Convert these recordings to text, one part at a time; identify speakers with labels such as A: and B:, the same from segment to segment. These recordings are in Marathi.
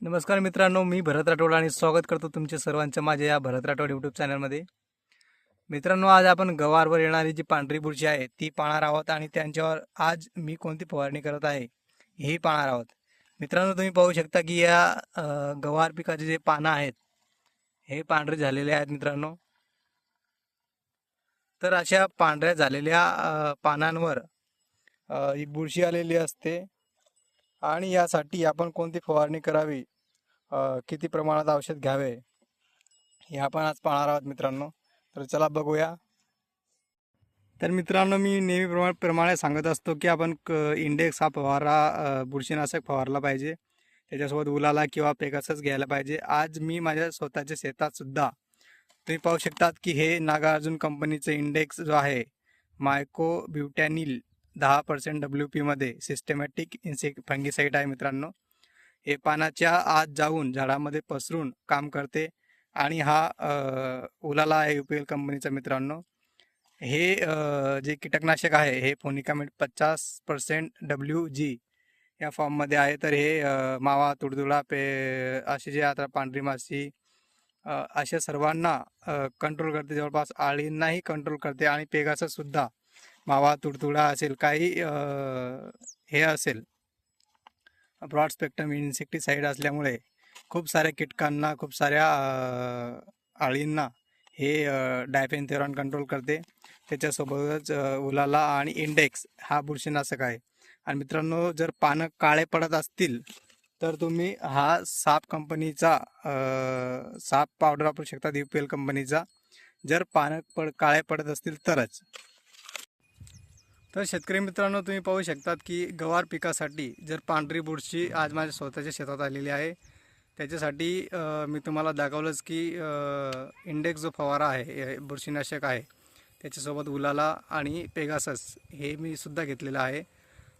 A: नमस्कार मित्रांनो, मी भरत राठोड आणि स्वागत करतो तुमचे सर्वांचं माझ्या या भरत राठोड यूट्यूब चॅनलमध्ये. मित्रांनो, आज आपण गवारवर येणारी जी पांढरी बुरशी आहे ती पाहणार आहोत आणि त्यांच्यावर आज मी कोणती फवारणी करत आहे हेही पाहणार आहोत. मित्रांनो, तुम्ही पाहू शकता की या गवार पिकाचे जे पानं आहेत हे पांढरे झालेले आहेत मित्रांनो. तर अशा पांढऱ्या झालेल्या पानांवर ही बुरशी आलेली असते आणि यासाठी आपण कोणती फवारणी करावी, किती प्रमाणात औषध घ्यावे हे आपण आज पाहणार आहोत मित्रांनो. तर चला बघूया. तर मित्रांनो, मी नेहमीप्रमाणे सांगत असतो की आपण इंडेक्स हा फवारा बुरशीनाशक फवारला पाहिजे. त्याच्यासोबत उलाला किंवा पेगासस घ्यायला पाहिजे. आज मी माझ्या स्वतःच्या शेतात सुद्धा तुम्ही पाहू शकतात की हे नागार्जुन कंपनीचं इंडेक्स जो आहे मायको ब्युटॅनिल 10% WP मध्ये सिस्टमॅटिक फंगिसाईड आहे मित्रांनो. हे पानाच्या आत जाऊन झाडामध्ये पसरून काम करते आणि हा उलाला आहे UPL कंपनीचा मित्रांनो. हे जे कीटकनाशक आहे हे फोनिकामेड 50% WG या फॉर्ममध्ये आहे. तर हे मावा, तुडतुडा, असे जे आता पांढरी माशी अशा सर्वांना कंट्रोल करते. जवळपास आळींनाही कंट्रोल करते आणि पेगासस सुद्धा मावा, तुडतुडा असेल काही हे असेल ब्रॉड स्पेक्ट्रम इन्सेक्टिसाईड असल्यामुळे खूप साऱ्या कीटकांना, खूप साऱ्या आळींना हे डायफेन्थेरॉन कंट्रोल करते. त्याच्यासोबतच उलाला आणि इंडेक्स हा बुरशीनाशक आहे. आणि मित्रांनो, जर पानं काळे पडत असतील तर तुम्ही हा साप कंपनीचा साप पावडर वापरू शकता, UPL कंपनीचा, जर पानं काळे पडत असतील तरच. तर शेतकरी मित्रांनो, तुम्ही पाहू शकतात की गवार पिकासाठी जर पांढरी बुरशी आज माझ्या स्वतःच्या शेतात आलेली आहे. त्याच्यासाठी मी तुम्हाला दाखवलंच की इंडेक्स जो फवारा आहे, बुरशीनाशक आहे, त्याच्यासोबत उलाला आणि पेगासस हे मी सुद्धा घेतलेलं आहे.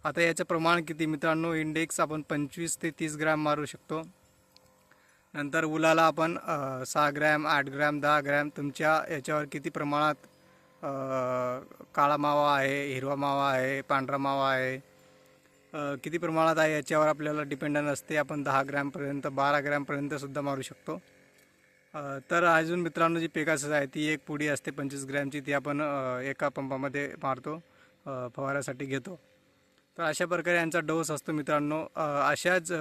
A: आता याचं प्रमाण किती मित्रांनो, इंडेक्स आपण 25 ते 30 ग्रॅम मारू शकतो. नंतर उलाला आपण 6 ग्रॅम, 8 ग्रॅम, 10 ग्रॅम, तुमच्या याच्यावर किती प्रमाणात काळा मावा आहे, हिरवा मावा आहे, पांढरा मावा आहे, किती प्रमाणात आहे याच्यावर आपल्याला डिपेंडंट असते. आपण 10 ग्रॅमपर्यंत, 12 ग्रॅमपर्यंत सुद्धा मारू शकतो. तर अजून मित्रांनो, जी पेगासस आहे ती एक पुडी असते 25 ग्रॅमची, ती आपण एका पंपामध्ये मारतो, फवाऱ्यासाठी घेतो. तर अशा प्रकारे यांचा डोस असतो मित्रांनो. अशाच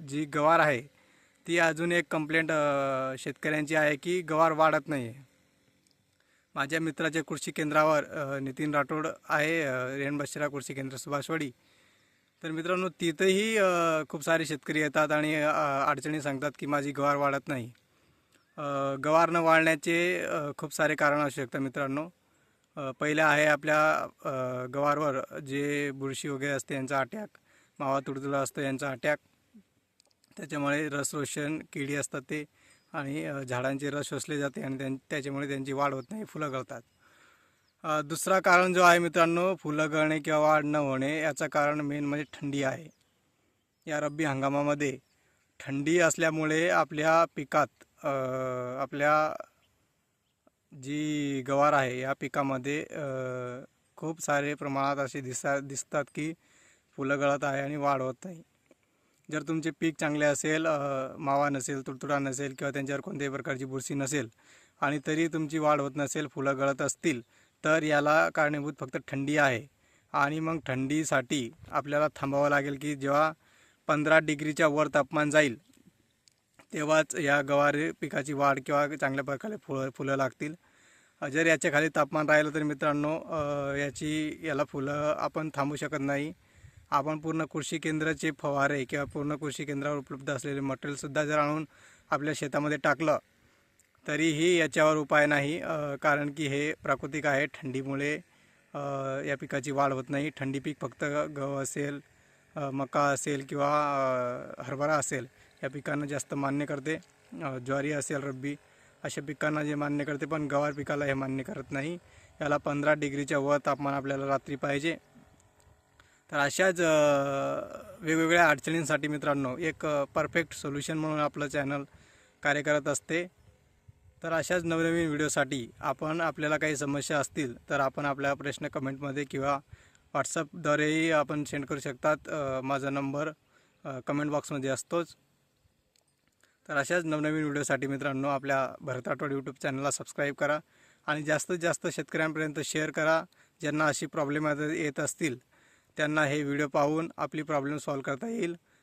A: जी गवार आहे ती अजून एक कंप्लेंट शेतकऱ्यांची आहे की गवार वाढत नाही आहे. माझ्या मित्राच्या कृषी केंद्रावर नितीन राठोड आहे, रेणबश्रा कृषी केंद्र सुभाषवाडी. तर मित्रांनो, तिथंही खूप सारे शेतकरी येतात आणि अडचणी सांगतात की माझी गवार वाढत नाही. गवार न वाढण्याचे खूप सारे कारण असू शकतात मित्रांनो. पहिलं आहे आपल्या गवारवर जे बुरशी वगैरे असते यांचा अटॅक, मावा, तुडतुडा असतो यांचा अटॅक. त्याच्यामुळे रसशोषण किडी असतात ते आणि झाडांचे रस शोषले जाते आणि त्याच्यामुळे त्यांची वाढ होत नाही, फुलं गळतात. दुसरा कारण जो आहे मित्रांनो, फुलं गळणे किंवा वाढ न होणे, याचं कारण मेन म्हणजे थंडी आहे. या रब्बी हंगामामध्ये थंडी असल्यामुळे आपल्या पिकात, आपल्या जी गवार आहे या पिकामध्ये खूप सारे प्रमाणात असे दिसतात की फुलं गळत आहे आणि वाढ होत नाही. जर तुमचे पीक चांगले असेल, मावा नसेल, तुडतुडा नसेल किंवा त्यांच्यावर कोणत्याही प्रकारची बुरशी नसेल आणि तरी तुमची वाढ होत नसेल, फुलं गळत असतील, तर याला कारणीभूत फक्त थंडी आहे. आणि मग थंडीसाठी आपल्याला थांबावं लागेल की जेव्हा 15 डिग्रीच्या वर तापमान जाईल तेव्हाच या गवारी पिकाची वाढ किंवा चांगल्या प्रकारे फुलं लागतील. जर याच्या खाली तापमान राहिलं तर मित्रांनो, याला फुलं आपण थांबू शकत नाही. आपण पूर्ण कृषी केंद्राचे फवारे किंवा पूर्ण कृषी केंद्रावर उपलब्ध असलेले मटेरियलसुद्धा जर आणून आपल्या शेतामध्ये टाकलं तरीही याच्यावर उपाय नाही. कारण की हे प्राकृतिक आहे. थंडीमुळे या पिकाची वाढ होत नाही. थंडी पीक फक्त गहू असेल, मका असेल किंवा हरभरा असेल या पिकांना जास्त मान्य करते. ज्वारी असेल रब्बी अशा पिकांना जे मान्य करते, पण गवार पिकाला हे मान्य करत नाही. याला 15 डिग्रीच्या वर तापमान आपल्याला रात्री पाहिजे. तर अशाच वेगवेगळ्या अडचणींसाठी मित्रांनो एक परफेक्ट सोल्युशन म्हणून आपलं चॅनल कार्य करत असते. तर अशाच नवनवीन व्हिडिओसाठी आपल्याला काही समस्या असतील तर आपण आपल्या प्रश्न कमेंटमध्ये किंवा व्हॉट्सअपद्वारेही आपण सेंड करू शकतात. माझा नंबर कमेंट बॉक्समध्ये असतोच. तर अशाच नवनवीन व्हिडिओसाठी मित्रांनो आपल्या भरत राठोड यूट्यूब चॅनलला सबस्क्राईब करा आणि जास्तीत जास्त शेतकऱ्यांपर्यंत शेअर करा. ज्यांना अशी प्रॉब्लेम येत असतील त्यांना हे व्हिडिओ पाहून आपली प्रॉब्लेम सॉल्व्ह करता येईल.